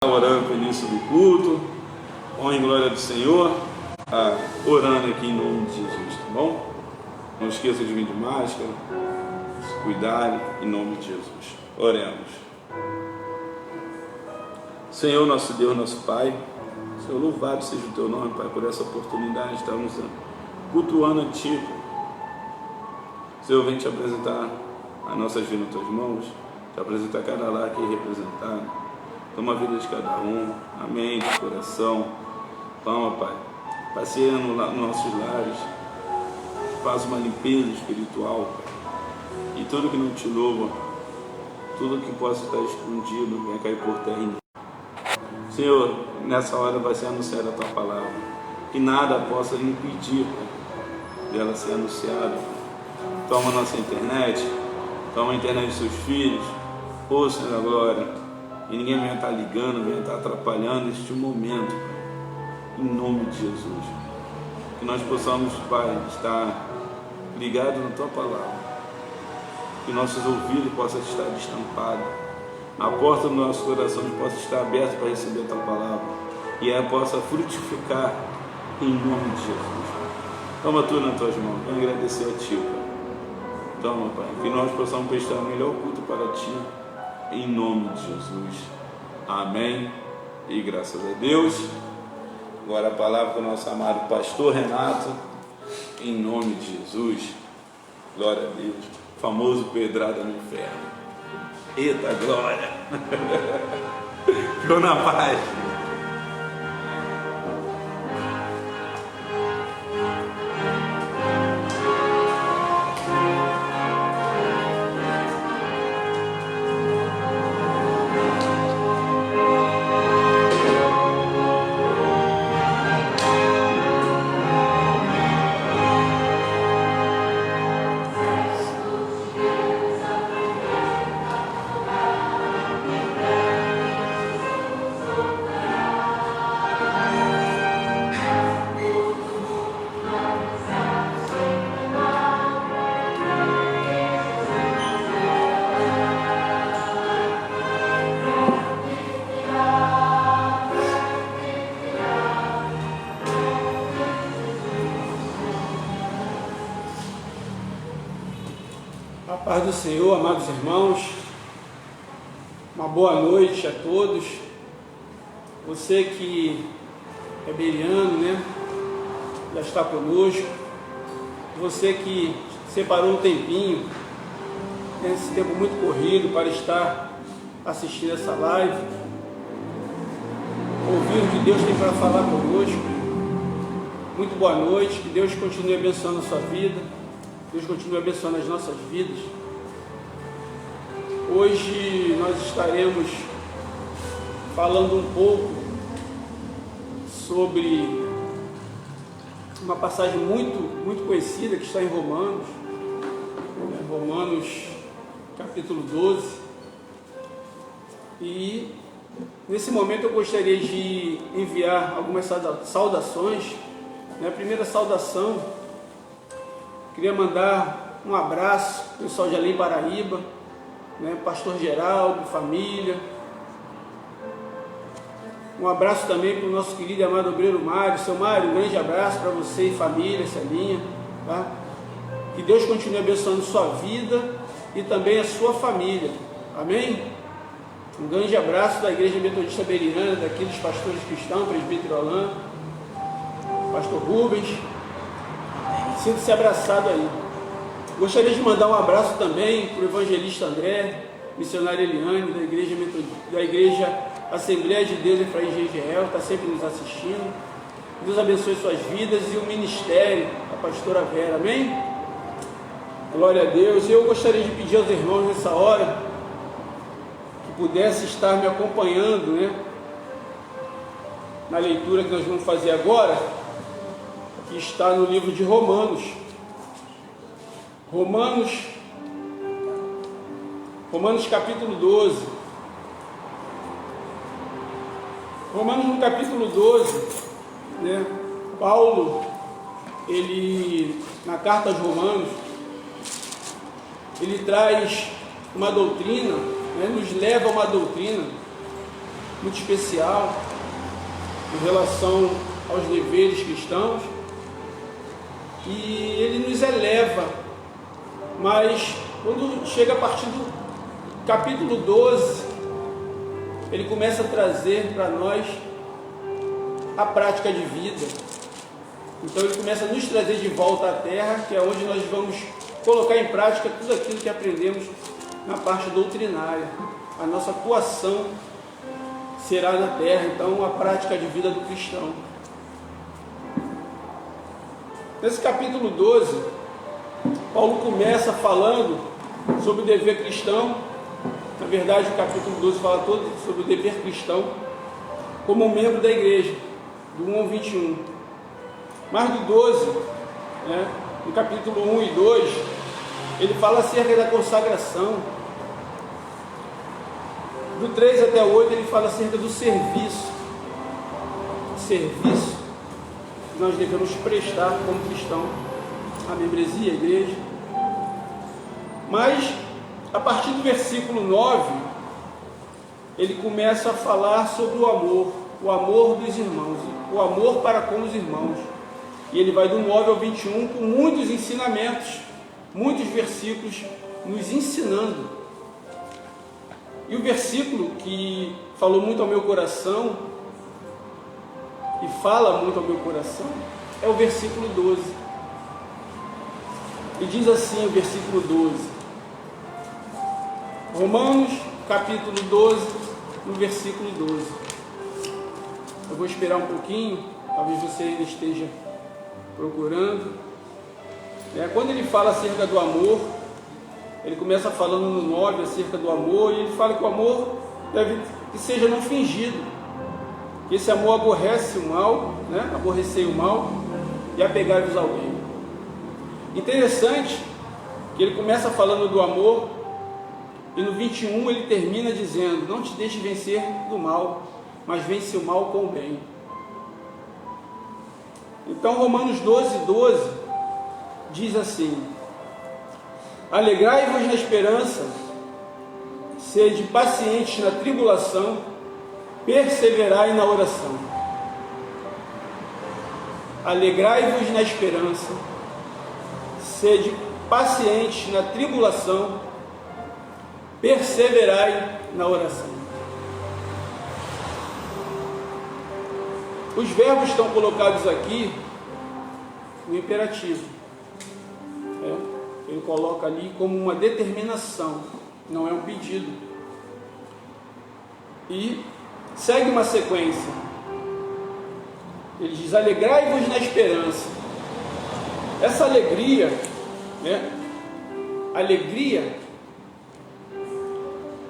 Orando para o início do culto, honra e glória do Senhor, orando aqui em nome de Jesus, tá bom? Não esqueça de vir de máscara, se cuidarem em nome de Jesus. Oremos. Senhor, nosso Deus, nosso Pai, Senhor, louvado seja o Teu nome, Pai, por essa oportunidade de estarmos cultuando a Ti. Senhor, vem Te apresentar as nossas vidas nas Tuas mãos, Te apresentar cada lar aqui representado. Toma a vida de cada um, a mente, o coração. Toma, Pai, passeia nos nossos lares, faz uma limpeza espiritual, Pai. E tudo que não Te louva, tudo que possa estar escondido, venha cair por terra. Senhor, nessa hora vai ser anunciada a Tua palavra, que nada possa impedir, Pai, dela ser anunciada. Toma a nossa internet, toma a internet dos Seus filhos, ouça a glória, e ninguém venha estar ligando, venha estar atrapalhando este momento, Pai, em nome de Jesus. Que nós possamos, Pai, estar ligados na Tua palavra, que nossos ouvidos possam estar destampados, a porta do nosso coração possa estar aberta para receber a Tua palavra, e ela possa frutificar em nome de Jesus. Toma tudo nas Tuas mãos, venha agradecer a Ti, Pai. Toma, Pai, que nós possamos prestar o melhor culto para Ti, em nome de Jesus. Amém. E graças a Deus. Agora a palavra com o nosso amado pastor Renato, em nome de Jesus. Glória a Deus. Famoso pedrada no inferno. Eita glória. Ficou na paz. Paz do Senhor, amados irmãos, uma boa noite a todos. Você que é beriano, né, já está conosco. Você que separou um tempinho, nesse tempo muito corrido, para estar assistindo essa live, ouvindo o que Deus tem para falar conosco. Muito boa noite, que Deus continue abençoando a sua vida, Deus continue abençoando as nossas vidas. Hoje nós estaremos falando um pouco sobre uma passagem muito conhecida que está em Romanos, Romanos capítulo 12. E nesse momento eu gostaria de enviar algumas saudações. A primeira saudação, queria mandar um abraço ao pessoal de Além Paraíba, Pastor Geraldo, família. Um abraço também para o nosso querido e amado obreiro Mário. Seu Mário, um grande abraço para você e família, Celinha, tá? Que Deus continue abençoando sua vida e também a sua família, amém? Um grande abraço da Igreja Metodista Beriana, daqui dos pastores cristãos, presbítero Alain, pastor Rubens. Sinta-se abraçado aí. Gostaria de mandar um abraço também para o evangelista André, missionário Eliane, da igreja Assembleia de Deus Efraim Jegiel, está sempre nos assistindo. Deus abençoe suas vidas e o ministério, a pastora Vera, amém? Glória a Deus. Eu gostaria de pedir aos irmãos nessa hora que pudesse estar me acompanhando, na leitura que nós vamos fazer agora, que está no livro de Romanos. Romanos capítulo 12. Romanos no capítulo 12, Paulo, ele, na carta aos Romanos, ele traz uma doutrina, nos leva a uma doutrina muito especial em relação aos deveres cristãos, e ele nos eleva, mas quando chega a partir do capítulo 12, ele começa a trazer para nós a prática de vida. Então ele começa a nos trazer de volta à terra, que é onde nós vamos colocar em prática tudo aquilo que aprendemos na parte doutrinária. A nossa atuação será na terra, então a prática de vida do cristão. Nesse capítulo 12, Paulo começa falando sobre o dever cristão. Na verdade, o capítulo 12 fala todo sobre o dever cristão como membro da igreja, do 1 ao 21. Mas do 12, no capítulo 1 e 2, ele fala acerca da consagração. Do 3 até o 8, ele fala acerca do serviço. Serviço que nós devemos prestar como cristão, a membresia, a igreja. Mas, a partir do versículo 9, ele começa a falar sobre o amor dos irmãos, o amor para com os irmãos. E ele vai do 9 ao 21 com muitos ensinamentos, muitos versículos nos ensinando. E o versículo que falou muito ao meu coração, e fala muito ao meu coração, é o versículo 12. E diz assim o versículo 12. Romanos, capítulo 12, no versículo 12. Eu vou esperar um pouquinho, talvez você ainda esteja procurando. Quando ele fala acerca do amor, ele começa falando no 9 acerca do amor, e ele fala que o amor deve que seja não fingido, que esse amor aborrece o mal, aborrecer o mal e apegar-vos ao bem. Interessante que ele começa falando do amor, e no 21 ele termina dizendo: não te deixe vencer do mal, mas vence o mal com o bem. Então Romanos 12 diz assim: alegrai-vos na esperança, sede pacientes na tribulação, perseverai na oração. Alegrai-vos na esperança, sede pacientes na tribulação, perseverai na oração. Os verbos estão colocados aqui no imperativo. Ele coloca ali como uma determinação, não é um pedido. E segue uma sequência. Ele diz: alegrai-vos na esperança. Essa alegria,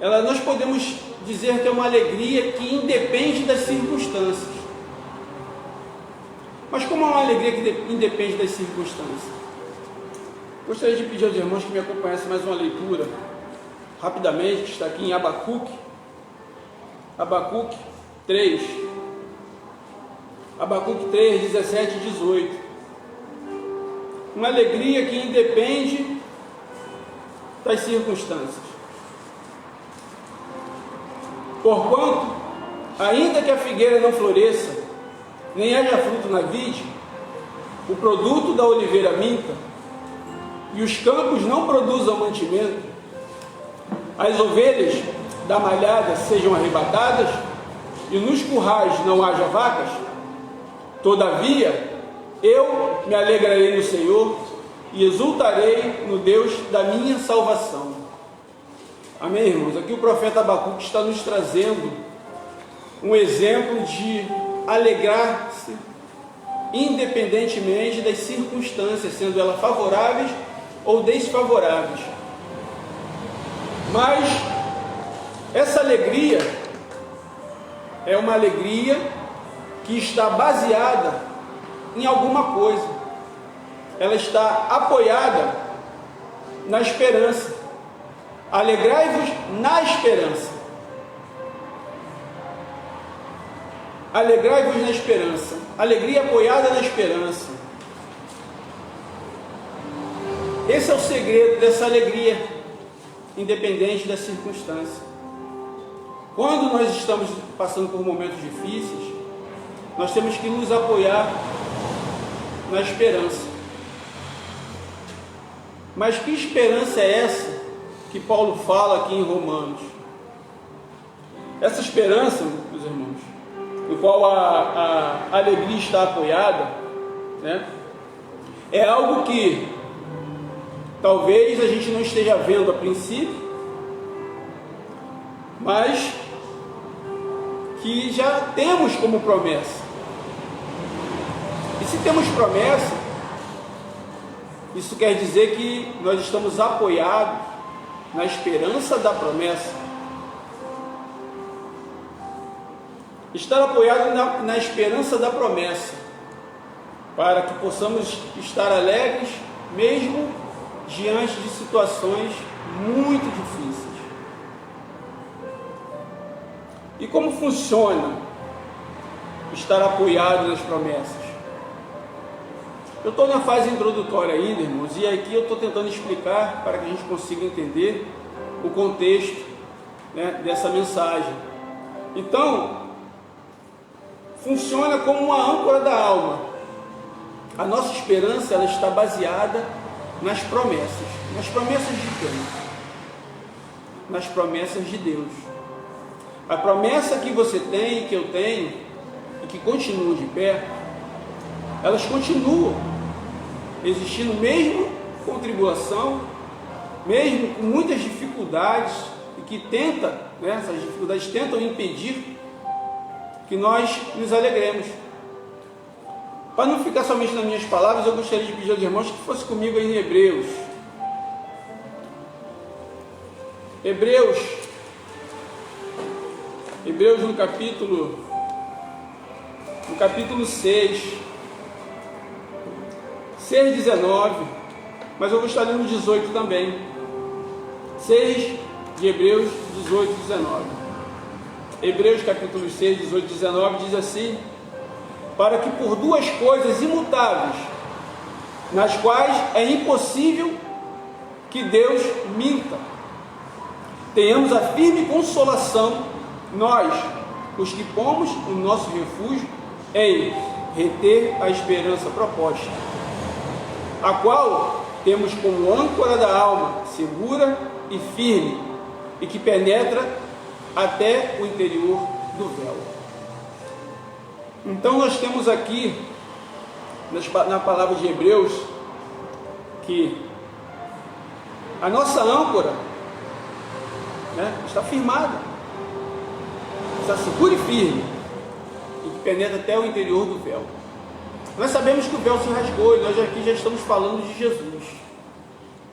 nós podemos dizer que é uma alegria que independe das circunstâncias. Mas como é uma alegria que independe das circunstâncias? Gostaria de pedir aos irmãos que me acompanhassem mais uma leitura, rapidamente, que está aqui em Abacuque 3. Abacuque 3, 17 e 18. Uma alegria que independe das circunstâncias. Porquanto, ainda que a figueira não floresça, nem haja fruto na vide, o produto da oliveira minta, e os campos não produzam mantimento, as ovelhas da malhada sejam arrebatadas, e nos currais não haja vacas, todavia eu me alegrarei no Senhor, e exultarei no Deus da minha salvação. Amém, irmãos? Aqui o profeta Abacuque está nos trazendo um exemplo de alegrar-se independentemente das circunstâncias, sendo elas favoráveis ou desfavoráveis. Mas essa alegria é uma alegria que está baseada em alguma coisa. Ela está apoiada na esperança. Alegrai-vos na esperança. Alegrai-vos na esperança. Alegria apoiada na esperança. Esse é o segredo dessa alegria, independente da circunstância. Quando nós estamos passando por momentos difíceis, nós temos que nos apoiar na esperança. Mas que esperança é essa que Paulo fala aqui em Romanos? Essa esperança, meus irmãos, no qual a alegria está apoiada, né, é algo que talvez a gente não esteja vendo a princípio, mas que já temos como promessa. E se temos promessa, isso quer dizer que nós estamos apoiados na esperança da promessa. Estar apoiado na esperança da promessa, para que possamos estar alegres, mesmo diante de situações muito difíceis. E como funciona estar apoiado nas promessas? Eu estou na fase introdutória ainda, irmãos, e aqui eu estou tentando explicar para que a gente consiga entender o contexto, né, dessa mensagem. Então, funciona como uma âncora da alma. A nossa esperança, ela está baseada nas promessas de quem? Nas promessas de Deus. A promessa que você tem, que eu tenho, e que continuam de pé, elas continuam existindo mesmo com tribulação, mesmo com muitas dificuldades, e que essas dificuldades tentam impedir que nós nos alegremos. Para não ficar somente nas minhas palavras, eu gostaria de pedir aos irmãos que fosse comigo aí em Hebreus. Hebreus no capítulo 6, 19, mas eu vou estar lendo 18 também. 6 de Hebreus, 18 e 19. Hebreus capítulo 6, 18 e 19 diz assim: para que por duas coisas imutáveis, nas quais é impossível que Deus minta, tenhamos a firme consolação, nós, os que pomos o nosso refúgio em reter a esperança proposta, a qual temos como âncora da alma, segura e firme, e que penetra até o interior do véu. Então nós temos aqui, na palavra de Hebreus, que a nossa âncora, né, está firmada, está segura e firme, e que penetra até o interior do véu. Nós sabemos que o véu se rasgou, e nós aqui já estamos falando de Jesus.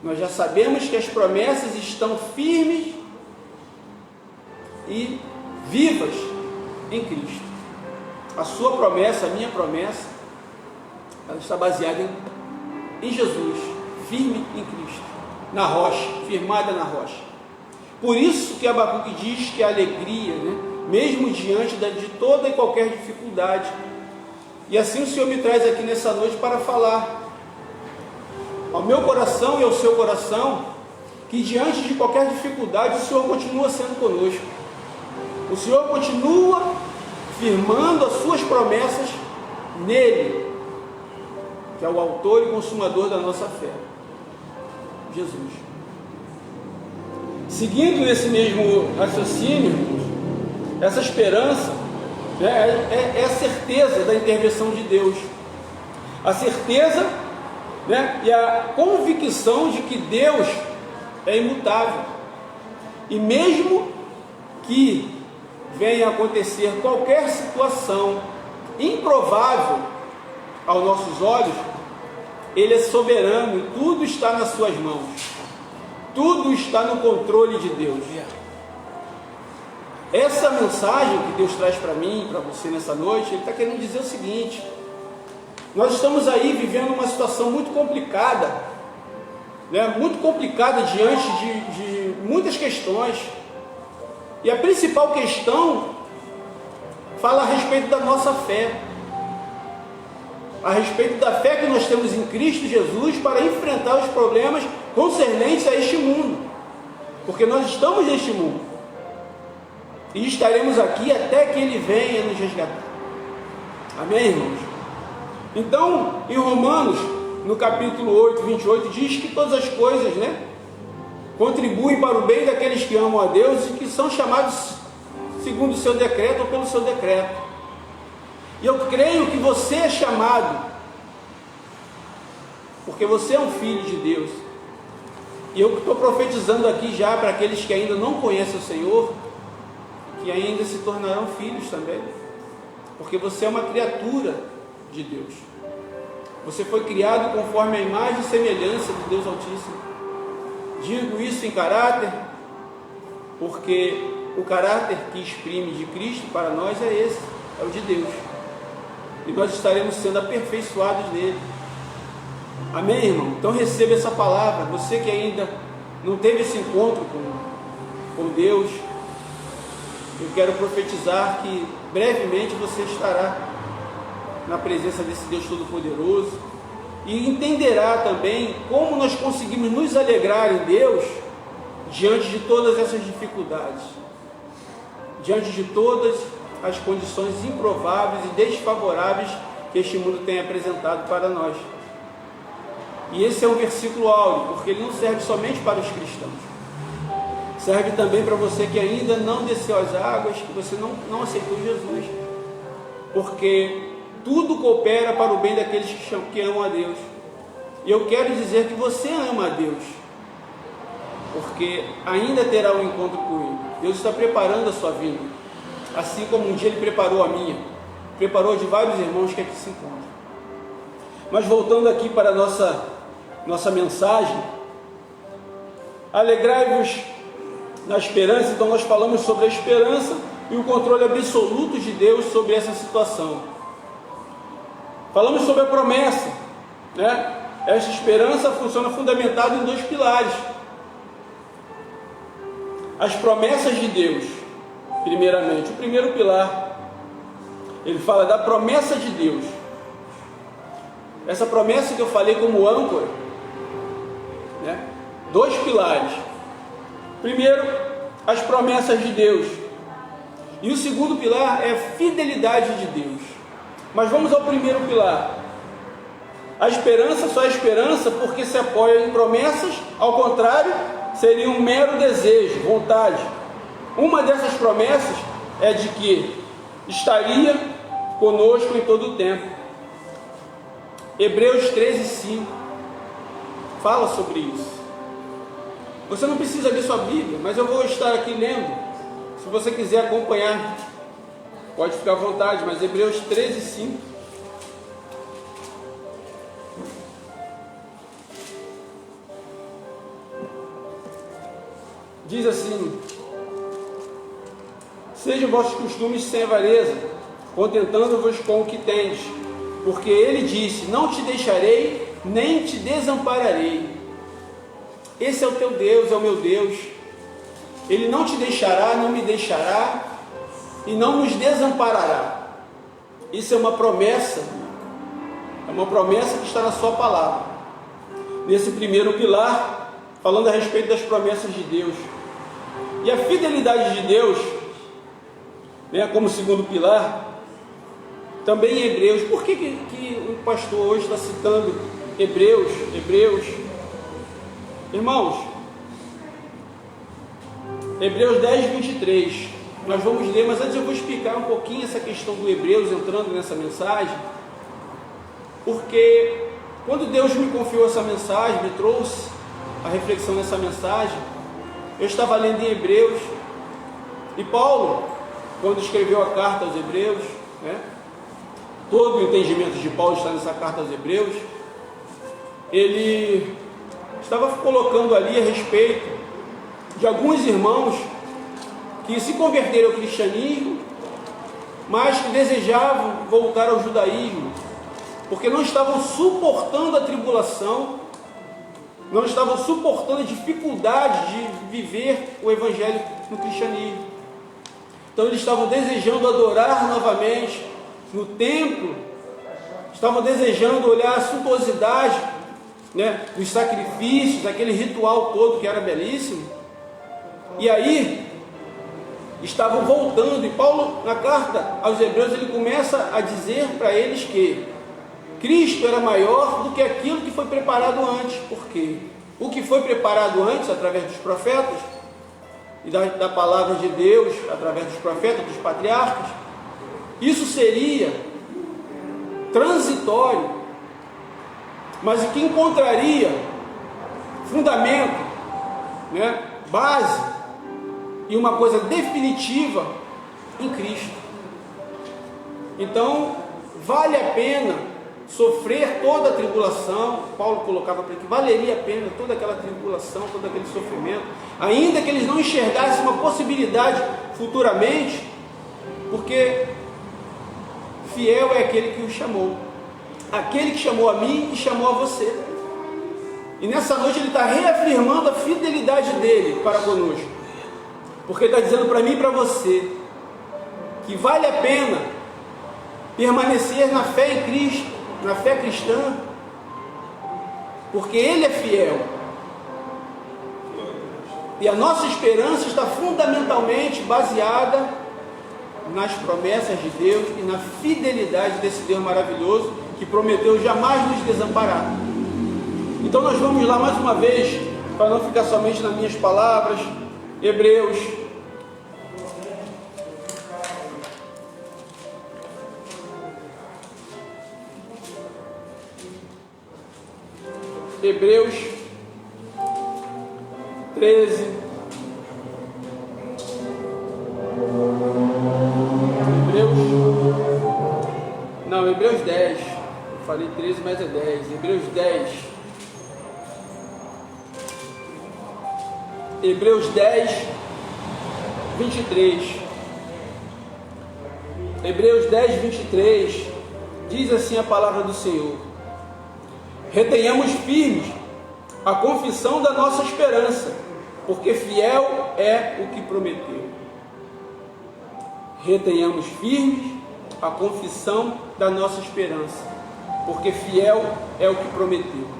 Nós já sabemos que as promessas estão firmes e vivas em Cristo. A sua promessa, a minha promessa, ela está baseada em Jesus, firme em Cristo, na rocha, firmada na rocha. Por isso que Abacuque diz que a alegria, né, mesmo diante de toda e qualquer dificuldade, e assim o Senhor me traz aqui nessa noite para falar ao meu coração e ao seu coração, que diante de qualquer dificuldade o Senhor continua sendo conosco. O Senhor continua firmando as suas promessas nele, que é o autor e consumador da nossa fé, Jesus. Seguindo esse mesmo raciocínio, essa esperança, né, é a certeza da intervenção de Deus, a certeza, né, e a convicção de que Deus é imutável, e mesmo que venha a acontecer qualquer situação improvável aos nossos olhos, Ele é soberano e tudo está nas suas mãos, tudo está no controle de Deus. Essa mensagem que Deus traz para mim, para você nessa noite, Ele está querendo dizer o seguinte: nós estamos aí vivendo uma situação muito complicada, né? Muito complicada diante de muitas questões, e a principal questão fala a respeito da nossa fé, a respeito da fé que nós temos em Cristo Jesus para enfrentar os problemas concernentes a este mundo, porque nós estamos neste mundo. e estaremos aqui até que Ele venha nos resgatar. Amém, irmãos? Então, em Romanos, no capítulo 8, 28, diz que todas as coisas, contribuem para o bem daqueles que amam a Deus e que são chamados segundo o seu decreto ou pelo seu decreto. E eu creio que você é chamado, porque você é um filho de Deus. E eu estou profetizando aqui já para aqueles que ainda não conhecem o Senhor, que ainda se tornarão filhos também, porque você é uma criatura de Deus. Você foi criado conforme a imagem e semelhança de Deus Altíssimo. Digo isso em caráter, porque o caráter que exprime de Cristo para nós é esse, é o de Deus. E nós estaremos sendo aperfeiçoados nele. Amém, irmão? Então receba essa palavra. Você que ainda não teve esse encontro com Deus, eu quero profetizar que brevemente você estará na presença desse Deus Todo-Poderoso e entenderá também como nós conseguimos nos alegrar em Deus diante de todas essas dificuldades, diante de todas as condições improváveis e desfavoráveis que este mundo tem apresentado para nós. E esse é um versículo áureo, porque ele não serve somente para os cristãos, serve também para você que ainda não desceu as águas, que você não aceitou Jesus, porque tudo coopera para o bem daqueles que amam a Deus. E eu quero dizer que você ama a Deus, porque ainda terá um encontro com Ele. Deus está preparando a sua vida, assim como um dia Ele preparou a minha, preparou de vários irmãos que aqui se encontram. Mas voltando aqui para a nossa mensagem, alegrai-vos na esperança. Então nós falamos sobre a esperança e o controle absoluto de Deus sobre essa situação. Falamos sobre a promessa, Essa esperança funciona fundamentada em dois pilares. As promessas de Deus, primeiramente. O primeiro pilar, ele fala da promessa de Deus. Essa promessa que eu falei como âncora, dois pilares. Primeiro, as promessas de Deus. E o segundo pilar é a fidelidade de Deus. Mas vamos ao primeiro pilar. A esperança só é esperança porque se apoia em promessas, ao contrário, seria um mero desejo, vontade. Uma dessas promessas é de que estaria conosco em todo o tempo. Hebreus 13:5 fala sobre isso. Você não precisa ler sua Bíblia, mas eu vou estar aqui lendo. Se você quiser acompanhar, pode ficar à vontade, mas Hebreus 13:5. Diz assim: sejam vossos costumes sem avareza, contentando-vos com o que tendes, porque ele disse: não te deixarei, nem te desampararei. Esse é o teu Deus, é o meu Deus. Ele não te deixará, não me deixará e não nos desamparará. Isso é uma promessa que está na sua palavra. Nesse primeiro pilar, falando a respeito das promessas de Deus. E a fidelidade de Deus, como segundo pilar, também em Hebreus. Por que o pastor hoje está citando Hebreus? Irmãos, Hebreus 10:23, nós vamos ler, mas antes eu vou explicar um pouquinho essa questão do Hebreus, entrando nessa mensagem, porque quando Deus me confiou essa mensagem, me trouxe a reflexão nessa mensagem, eu estava lendo em Hebreus, e Paulo, quando escreveu a carta aos Hebreus, todo o entendimento de Paulo está nessa carta aos Hebreus, ele estava colocando ali a respeito de alguns irmãos que se converteram ao cristianismo, mas que desejavam voltar ao judaísmo, porque não estavam suportando a tribulação, não estavam suportando a dificuldade de viver o evangelho no cristianismo. Então eles estavam desejando adorar novamente no templo, estavam desejando olhar a suntuosidade, dos sacrifícios, aquele ritual todo que era belíssimo. E aí estavam voltando, e Paulo, na carta aos Hebreus, ele começa a dizer para eles que Cristo era maior do que aquilo que foi preparado antes. Por quê? O que foi preparado antes, através dos profetas, e da palavra de Deus, através dos profetas, dos patriarcas, isso seria transitório, mas que encontraria fundamento, né, base e uma coisa definitiva em Cristo. Então, vale a pena sofrer toda a tribulação. Paulo colocava para que valeria a pena toda aquela tribulação, todo aquele sofrimento, ainda que eles não enxergassem uma possibilidade futuramente, porque fiel é aquele que o chamou, aquele que chamou a mim e chamou a você. E nessa noite ele está reafirmando a fidelidade dele para conosco, porque ele está dizendo para mim e para você que vale a pena permanecer na fé em Cristo, na fé cristã, porque ele é fiel. E a nossa esperança está fundamentalmente baseada nas promessas de Deus e na fidelidade desse Deus maravilhoso que prometeu jamais nos desamparar. Então nós vamos lá mais uma vez, para não ficar somente nas minhas palavras, Hebreus. Hebreus 13. Hebreus 10. Eu falei 13, mas é 10. Hebreus 10. Hebreus 10, 23. Hebreus 10, 23. Diz assim a palavra do Senhor: retenhamos firmes a confissão da nossa esperança, porque fiel é o que prometeu. Retenhamos firmes a confissão da nossa esperança, porque fiel é o que prometeu.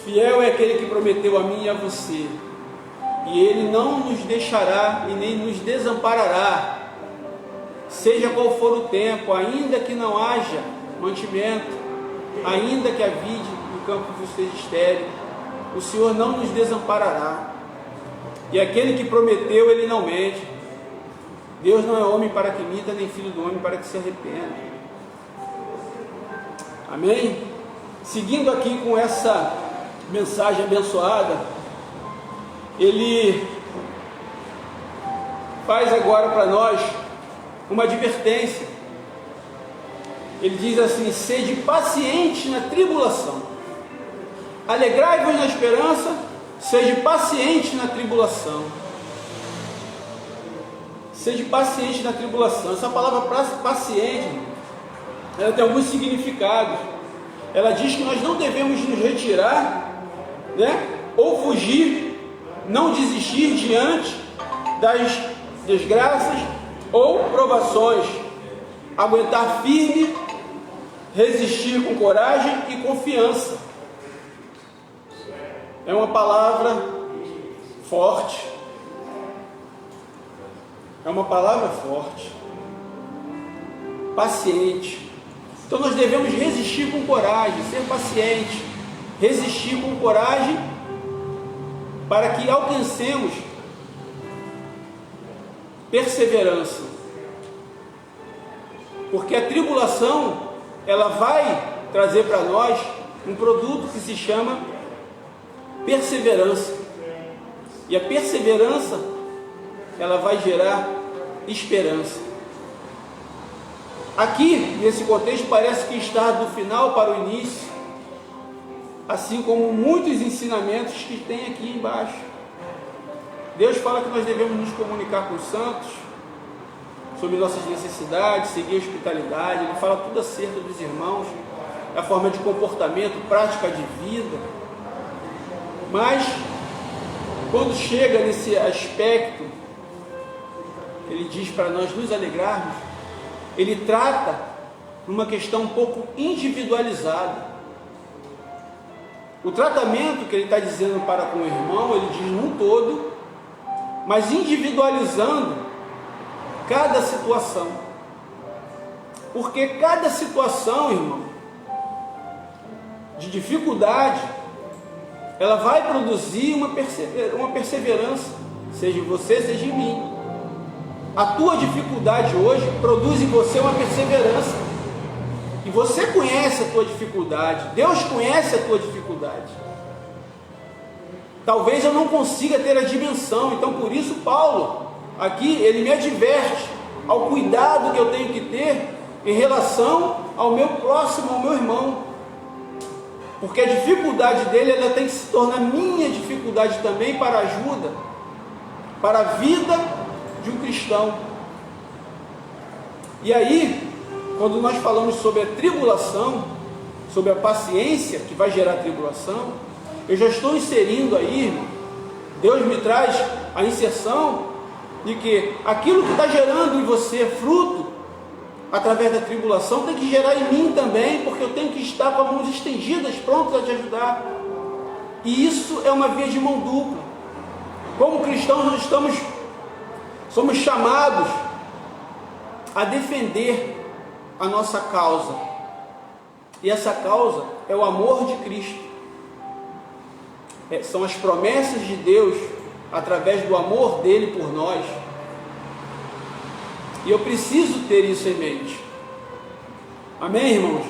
Fiel é aquele que prometeu a mim e a você, e Ele não nos deixará e nem nos desamparará, seja qual for o tempo, ainda que não haja mantimento, ainda que a vide no campo esteja estéril, o Senhor não nos desamparará. E aquele que prometeu, Ele não mente. Deus não é homem para que minta, nem filho do homem para que se arrependa. Amém? Seguindo aqui com essa mensagem abençoada, ele faz agora para nós uma advertência. Ele diz assim: sede paciente na tribulação, alegrai-vos na esperança, sede paciente na tribulação. Sede paciente na tribulação. Essa palavra paciente, ela tem alguns significados. Ela diz que nós não devemos nos retirar, né, ou fugir, não desistir diante das desgraças ou provações, aguentar firme, resistir com coragem e confiança. É uma palavra forte. É uma palavra forte. Paciente. Então nós devemos resistir com coragem, ser paciente, resistir com coragem, para que alcancemos perseverança. Porque a tribulação, ela vai trazer para nós um produto que se chama perseverança. E a perseverança, ela vai gerar esperança. Aqui, nesse contexto, parece que está do final para o início, assim como muitos ensinamentos que tem aqui embaixo. Deus fala que nós devemos nos comunicar com os santos sobre nossas necessidades, seguir a hospitalidade. Ele fala tudo acerca dos irmãos, a forma de comportamento, prática de vida. Mas quando chega nesse aspecto, ele diz para nós nos alegrarmos, ele trata numa questão um pouco individualizada. O tratamento que ele está dizendo para com o irmão, ele diz num todo, mas individualizando cada situação. Porque cada situação, irmão, de dificuldade, ela vai produzir uma perseverança, seja em você, seja em mim. A tua dificuldade hoje produz em você uma perseverança. E você conhece a tua dificuldade, Deus conhece a tua dificuldade. Talvez eu não consiga ter a dimensão, então por isso Paulo, aqui, ele me adverte ao cuidado que eu tenho que ter em relação ao meu próximo, ao meu irmão. Porque a dificuldade dele, ela tem que se tornar minha dificuldade também para a ajuda, para a vida de um cristão. E aí, quando nós falamos sobre a tribulação, sobre a paciência que vai gerar tribulação, eu já estou inserindo aí, Deus me traz a inserção de que aquilo que está gerando em você fruto, através da tribulação, tem que gerar em mim também, porque eu tenho que estar com as mãos estendidas, prontos a te ajudar. E isso é uma via de mão dupla. Como cristãos, nós somos chamados a defender a nossa causa. E essa causa é o amor de Cristo. São as promessas de Deus através do amor dele por nós. E eu preciso ter isso em mente. Amém, irmãos?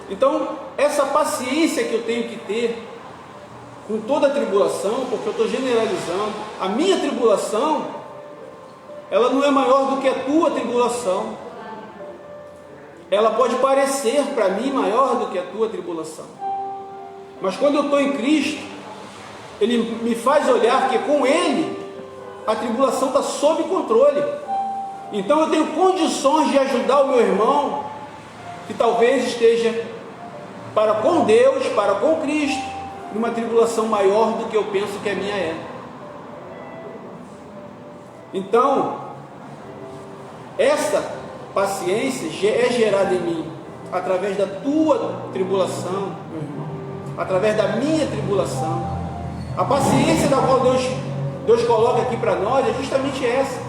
Então, essa paciência que eu tenho que ter com toda a tribulação, porque eu estou generalizando, a minha tribulação, ela não é maior do que a tua tribulação. Ela pode parecer para mim maior do que a tua tribulação. Mas quando eu estou em Cristo, Ele me faz olhar que com Ele a tribulação está sob controle. Então eu tenho condições de ajudar o meu irmão que talvez esteja para com Deus, para com Cristo, numa tribulação maior do que eu penso que a minha é. Então, essa paciência é gerada em mim através da tua tribulação, meu irmão, através da minha tribulação. A paciência da qual Deus coloca aqui para nós é justamente essa.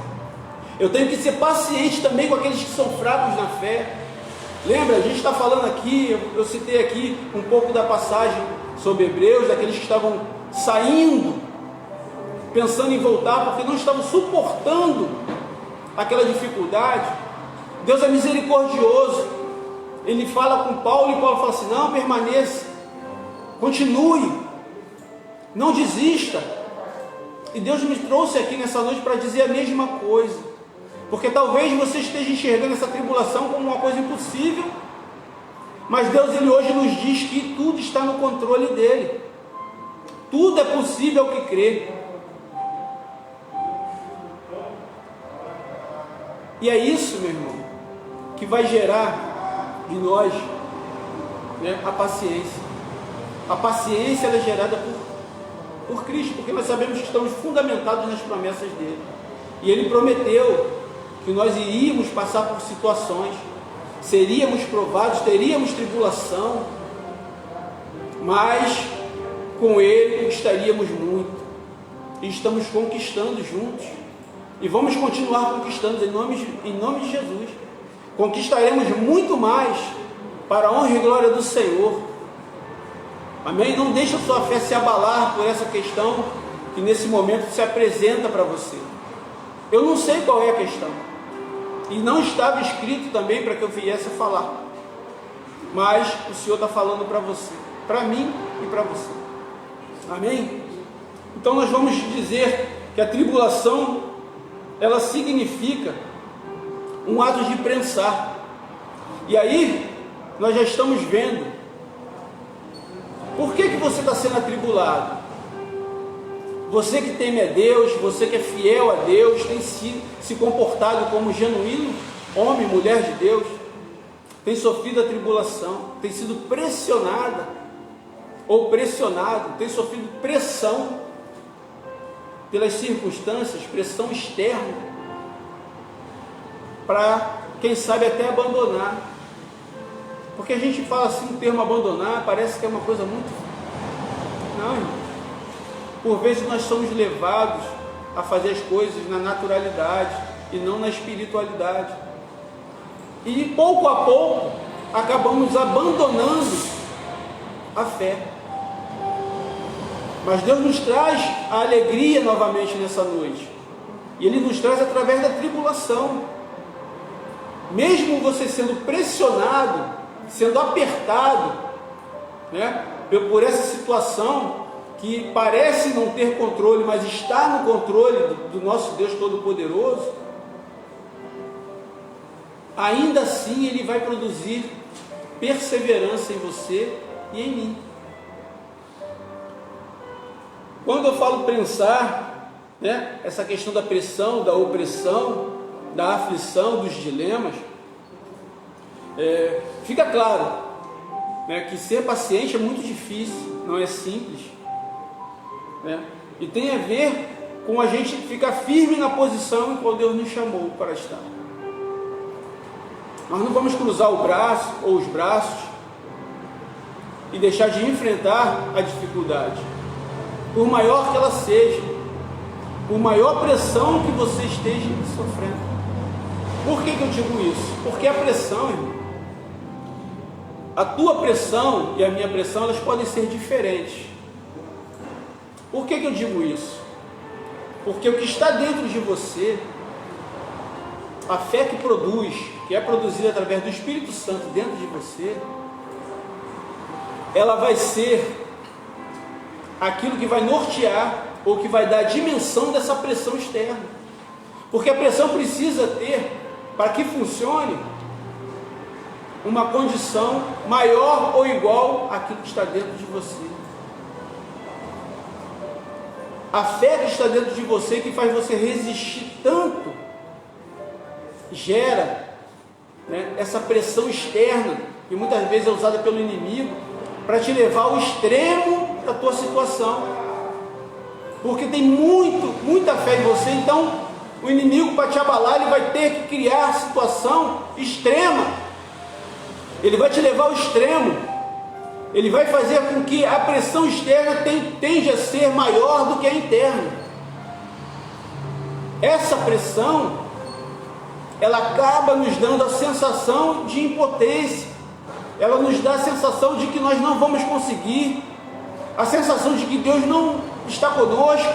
Eu tenho que ser paciente também com aqueles que são fracos na fé. Lembra, a gente está falando aqui, eu citei aqui um pouco da passagem sobre Hebreus, daqueles que estavam saindo, pensando em voltar, porque não estavam suportando aquela dificuldade. Deus é misericordioso. Ele fala com Paulo e Paulo fala assim: não, permaneça, continue, não desista. E Deus me trouxe aqui nessa noite para dizer a mesma coisa, porque talvez você esteja enxergando essa tribulação como uma coisa impossível, mas Deus, Ele hoje nos diz que tudo está no controle dEle. Tudo é possível ao que crê. E é isso, meu irmão, que vai gerar de nós, né, a paciência. A paciência ela é gerada por Cristo, porque nós sabemos que estamos fundamentados nas promessas dele. E ele prometeu que nós iríamos passar por situações, seríamos provados, teríamos tribulação, mas com ele conquistaríamos muito. E estamos conquistando juntos. E vamos continuar conquistando em nome de Jesus. Conquistaremos muito mais para a honra e glória do Senhor. Amém? Não deixe a sua fé se abalar por essa questão que nesse momento se apresenta para você. Eu não sei qual é a questão. E não estava escrito também para que eu viesse a falar. Mas o Senhor está falando para você, para mim e para você. Amém? Então nós vamos dizer que a tribulação, ela significa um ato de prensar. E aí, nós já estamos vendo por que você está sendo atribulado. Você que teme a Deus, você que é fiel a Deus, tem se comportado como genuíno homem, mulher de Deus, tem sofrido a tribulação, tem sido pressionada ou pressionado, tem sofrido pressão pelas circunstâncias, pressão externa, para, quem sabe, até abandonar. Porque a gente fala assim, o termo abandonar, parece que é uma coisa muito... Não, irmão. Por vezes nós somos levados a fazer as coisas na naturalidade e não na espiritualidade. E pouco a pouco acabamos abandonando a fé. Mas Deus nos traz a alegria novamente nessa noite. E Ele nos traz através da tribulação. Mesmo você sendo pressionado, sendo apertado, né, por essa situação que parece não ter controle, mas está no controle do nosso Deus Todo-Poderoso, ainda assim Ele vai produzir perseverança em você e em mim. Quando eu falo prensar, né, essa questão da pressão, da opressão, da aflição, dos dilemas, fica claro, né, que ser paciente é muito difícil, não é simples, né, e tem a ver com a gente ficar firme na posição em qual Deus nos chamou para estar. Nós não vamos cruzar o braço ou os braços e deixar de enfrentar a dificuldade, por maior que ela seja, por maior pressão que você esteja sofrendo. Por que eu digo isso? Porque a pressão, irmão, a tua pressão e a minha pressão, elas podem ser diferentes. Por que eu digo isso? Porque o que está dentro de você, a fé que produz, que é produzida através do Espírito Santo dentro de você, ela vai ser aquilo que vai nortear ou que vai dar a dimensão dessa pressão externa. Porque a pressão precisa ter, para que funcione, uma condição maior ou igual àquilo que está dentro de você. A fé que está dentro de você, que faz você resistir tanto, gera, né, essa pressão externa, que muitas vezes é usada pelo inimigo, para te levar ao extremo da tua situação. Porque tem muita fé em você, então o inimigo, para te abalar, ele vai ter que criar situação extrema. Ele vai te levar ao extremo. Ele vai fazer com que a pressão externa tende a ser maior do que a interna. Essa pressão, ela acaba nos dando a sensação de impotência. Ela nos dá a sensação de que nós não vamos conseguir, a sensação de que Deus não está conosco,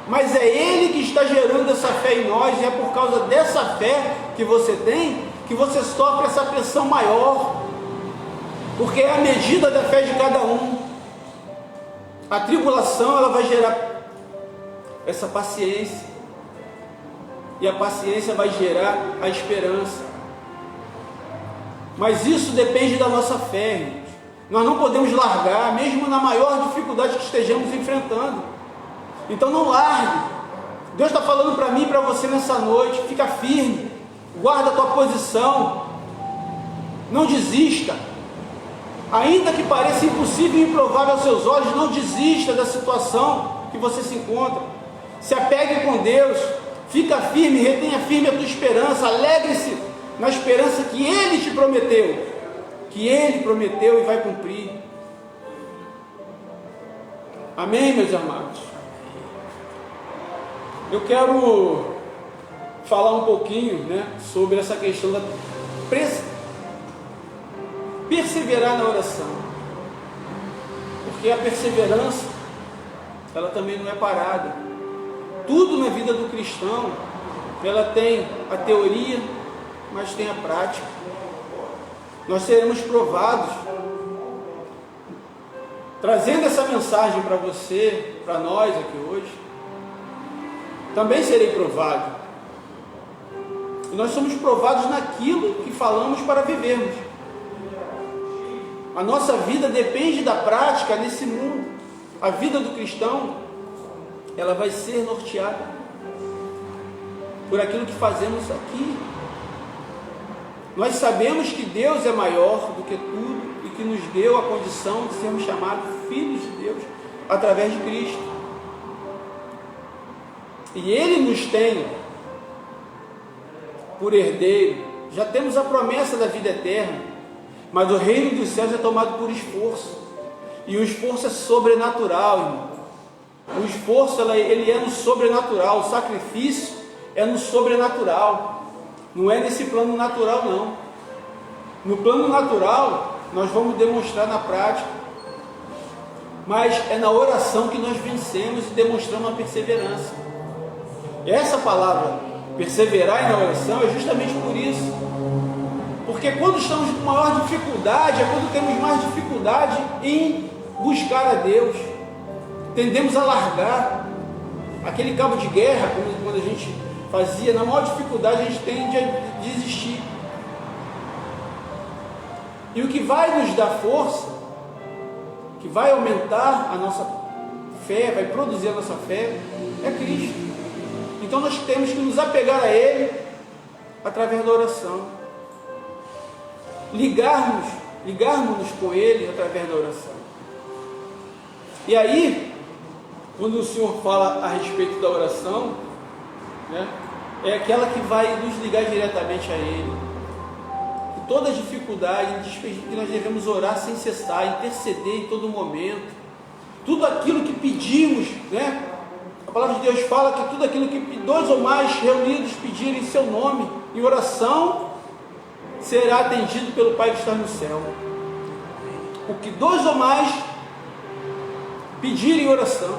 mas é Ele que está gerando essa fé em nós, e é por causa dessa fé que você tem, que você sofre essa pressão maior, porque é a medida da fé de cada um. A tribulação, ela vai gerar essa paciência, e a paciência vai gerar a esperança. Mas isso depende da nossa fé, irmãos. Nós não podemos largar, mesmo na maior dificuldade que estejamos enfrentando. Então não largue. Deus está falando para mim e para você nessa noite: fica firme, guarda a tua posição, não desista. Ainda que pareça impossível e improvável aos seus olhos, não desista da situação que você se encontra. Se apegue com Deus, fica firme, retenha firme a tua esperança, alegre-se na esperança que Ele te prometeu, e vai cumprir. Amém, meus amados? Eu quero falar um pouquinho, né, sobre essa questão da perseverar na oração, porque a perseverança, ela também não é parada. Tudo na vida do cristão, ela tem a teoria, mas tem a prática. Nós seremos provados. Trazendo essa mensagem para você, para nós aqui hoje, também serei provado. E nós somos provados naquilo que falamos para vivermos. A nossa vida depende da prática nesse mundo. A vida do cristão, ela vai ser norteada por aquilo que fazemos aqui. Nós sabemos que Deus é maior do que tudo e que nos deu a condição de sermos chamados filhos de Deus através de Cristo. E Ele nos tem por herdeiro. Já temos a promessa da vida eterna, mas o reino dos céus é tomado por esforço. E o esforço é sobrenatural, irmão. O esforço ele é no sobrenatural, o sacrifício é no sobrenatural, não é nesse plano natural não. No plano natural nós vamos demonstrar na prática, mas é na oração que nós vencemos e demonstramos a perseverança. Essa palavra, perseverar na oração, é justamente por isso. Porque quando estamos com maior dificuldade, é quando temos mais dificuldade em buscar a Deus. Tendemos a largar aquele cabo de guerra, como quando a gente fazia, na maior dificuldade a gente tende a desistir. E o que vai nos dar força, que vai aumentar a nossa fé, vai produzir a nossa fé, é Cristo. Então nós temos que nos apegar a Ele através da oração. Ligarmos-nos com Ele através da oração. E aí, quando o Senhor fala a respeito da oração, né, é aquela que vai nos ligar diretamente a Ele. E toda dificuldade, que nós devemos orar sem cessar, interceder em todo momento. Tudo aquilo que pedimos, né? A palavra de Deus fala que tudo aquilo que dois ou mais reunidos pedirem em seu nome, em oração, será atendido pelo Pai que está no céu. O que dois ou mais pedirem em oração,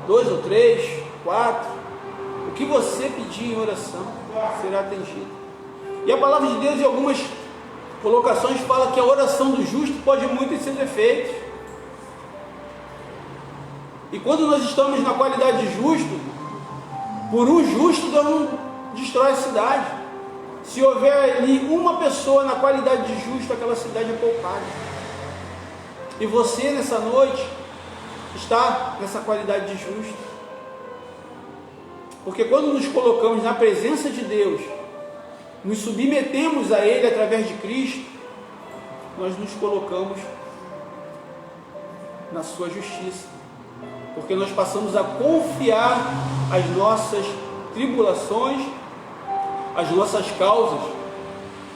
2 ou 3, 4, o que você pedir em oração será atendido. E a palavra de Deus, em algumas colocações, fala que a oração do justo pode muito em seus efeitos. E quando nós estamos na qualidade de justo, por um justo Deus não destrói a cidade. Se houver ali uma pessoa na qualidade de justo, aquela cidade é poupada. E você nessa noite está nessa qualidade de justo. Porque quando nos colocamos na presença de Deus, nos submetemos a Ele através de Cristo, nós nos colocamos na sua justiça. Porque nós passamos a confiar as nossas tribulações, as nossas causas,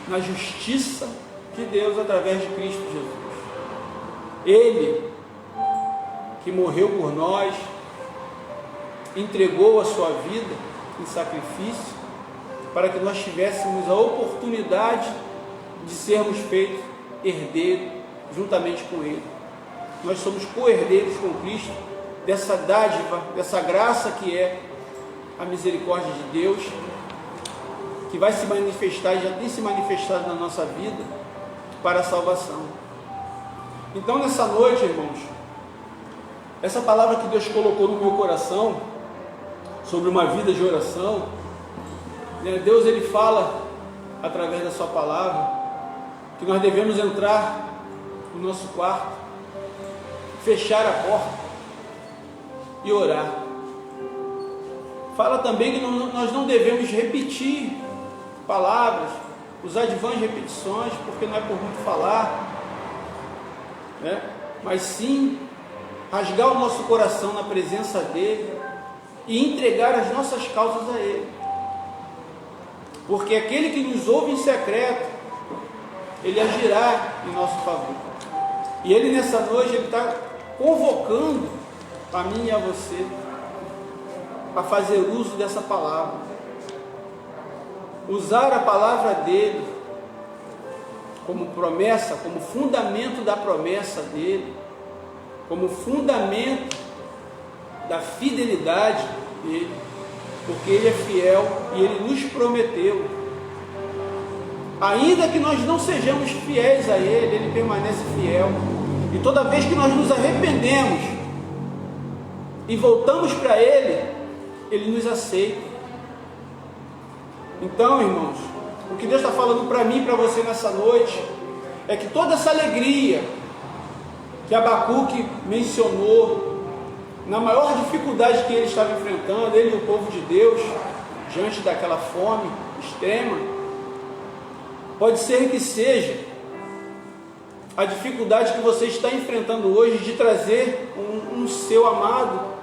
na justiça de Deus através de Cristo Jesus. Ele, que morreu por nós, entregou a sua vida em sacrifício, para que nós tivéssemos a oportunidade de sermos feitos herdeiros juntamente com Ele. Nós somos co-herdeiros com Cristo, dessa dádiva, dessa graça que é a misericórdia de Deus, que vai se manifestar e já tem se manifestado na nossa vida para a salvação. Então nessa noite, irmãos, essa palavra que Deus colocou no meu coração sobre uma vida de oração, né, Deus ele fala através da sua palavra que nós devemos entrar no nosso quarto, fechar a porta e orar. Fala também que nós não devemos repetir palavras, usar de vãs repetições, porque não é por muito falar, né? Mas sim rasgar o nosso coração na presença dele e entregar as nossas causas a ele. Porque aquele que nos ouve em secreto, ele agirá em nosso favor. E ele nessa noite ele está convocando a mim e a você a fazer uso dessa palavra, usar a palavra dele como promessa, como fundamento da promessa dele, como fundamento da fidelidade dele, porque ele é fiel e ele nos prometeu, ainda que nós não sejamos fiéis a ele, ele permanece fiel, e toda vez que nós nos arrependemos e voltamos para ele, ele nos aceita. Então, irmãos, o que Deus está falando para mim e para você nessa noite é que toda essa alegria que Abacuque mencionou, na maior dificuldade que ele estava enfrentando, ele e o povo de Deus, diante daquela fome extrema, pode ser que seja a dificuldade que você está enfrentando hoje de trazer um seu amado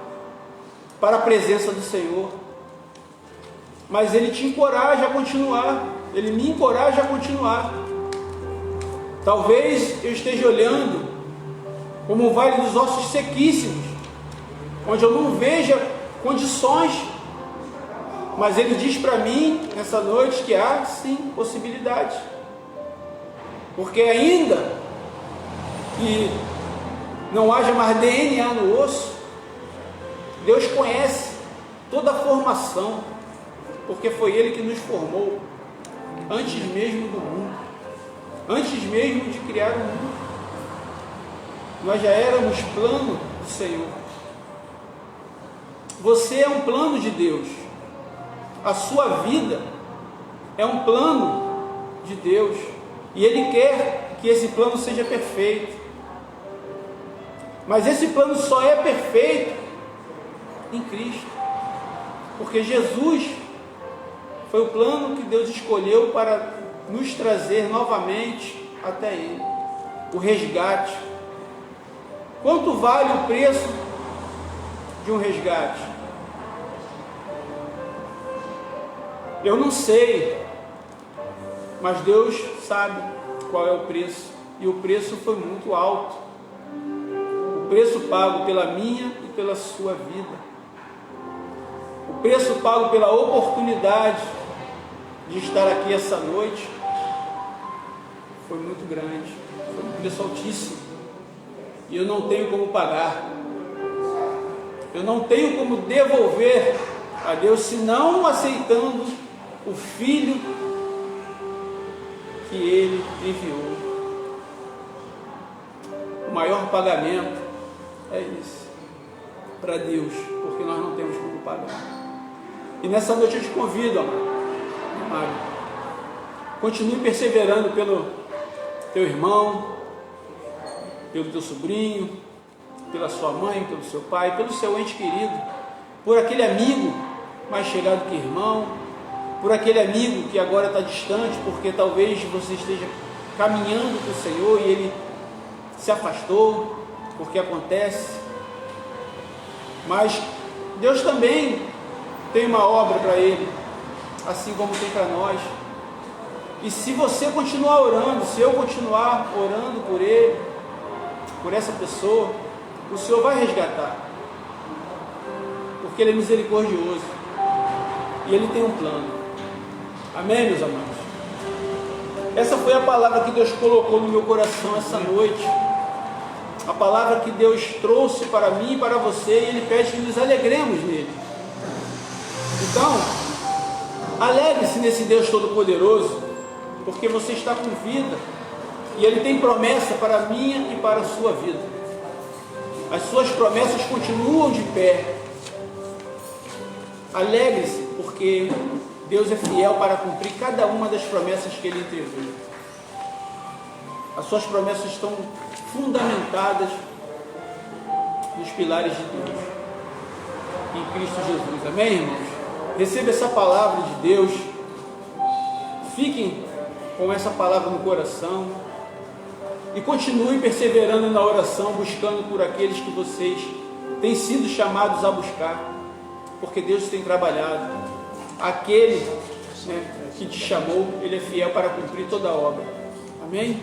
para a presença do Senhor. Mas ele te encoraja a continuar, ele me encoraja a continuar. Talvez eu esteja olhando como um vale dos ossos sequíssimos, onde eu não vejo condições, mas Ele diz para mim nessa noite que há sim possibilidade, porque ainda que não haja mais DNA no osso, Deus conhece toda a formação, porque foi Ele que nos formou antes mesmo do mundo, antes mesmo de criar o mundo. Nós já éramos plano do Senhor. Você é um plano de Deus. A sua vida é um plano de Deus. E Ele quer que esse plano seja perfeito. Mas esse plano só é perfeito em Cristo. Porque Jesus foi o plano que Deus escolheu para nos trazer novamente até Ele. O resgate. Quanto vale o preço de um resgate? Eu não sei, mas Deus sabe qual é o preço, e o preço foi muito alto. O preço pago pela minha e pela sua vida. O preço pago pela oportunidade de estar aqui essa noite foi muito grande, foi um preço altíssimo. E eu não tenho como pagar, eu não tenho como devolver a Deus, senão aceitando o Filho que Ele enviou. O maior pagamento é isso, para Deus, porque nós não temos como pagar. E nessa noite eu te convido, amado, continue perseverando pelo teu irmão, pelo teu sobrinho, pela sua mãe, pelo seu pai, pelo seu ente querido, por aquele amigo mais chegado que irmão, por aquele amigo que agora está distante, porque talvez você esteja caminhando com o Senhor e ele se afastou, porque acontece. Mas Deus também tem uma obra para ele, assim como tem para nós. E se você continuar orando, se eu continuar orando por ele, por essa pessoa, o Senhor vai resgatar, porque Ele é misericordioso e Ele tem um plano. Amém, meus amados? Essa foi a palavra que Deus colocou no meu coração essa noite, a palavra que Deus trouxe para mim e para você, e Ele pede que nos alegremos nele. Então, alegre-se nesse Deus Todo-Poderoso, porque você está com vida, e Ele tem promessa para a minha e para a sua vida. As suas promessas continuam de pé. Alegre-se, porque Deus é fiel para cumprir cada uma das promessas que Ele entregou. As suas promessas estão fundamentadas nos pilares de Deus, em Cristo Jesus. Amém, irmãos? Receba essa palavra de Deus. Fiquem com essa palavra no coração e continuem perseverando na oração, buscando por aqueles que vocês têm sido chamados a buscar, porque Deus tem trabalhado. Aquele, que te chamou, Ele é fiel para cumprir toda a obra. Amém?